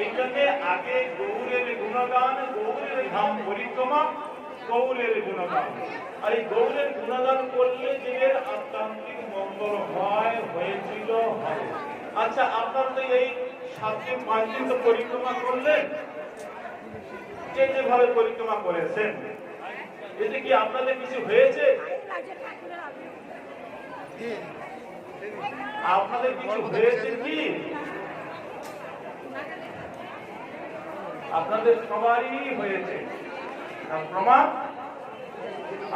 এই জন্য আগে গৌরের গুণগান, গৌরের ধাম পরিক্রমা, গৌরের গুণগান। আর এই গৌরের গুণগান করলে জীবের আত্মান্তিক মঙ্গল হয়, হয়েছিল, হয়। আচ্ছা, আপনার তো এই 7 দিন 5 দিন তো পরিক্রমা করলেন, যেভাবে পরিক্রমা করেছেন, এতে কি আপনাদের কিছু হয়েছে? আপনাদের কিছু হয়েছে কি? আপনাদের সবারই হয়েছে। তার প্রমাণ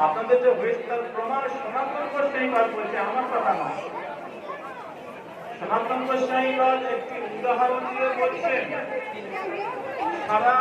আপনাদের যে হয়েছে তার প্রমাণ সনাতন গোস্বামীপাদ বলছে, আমার কথা না। সনাতন গোস্বামীপাদ একটি উদাহরণ দিয়ে বলছেন, সারা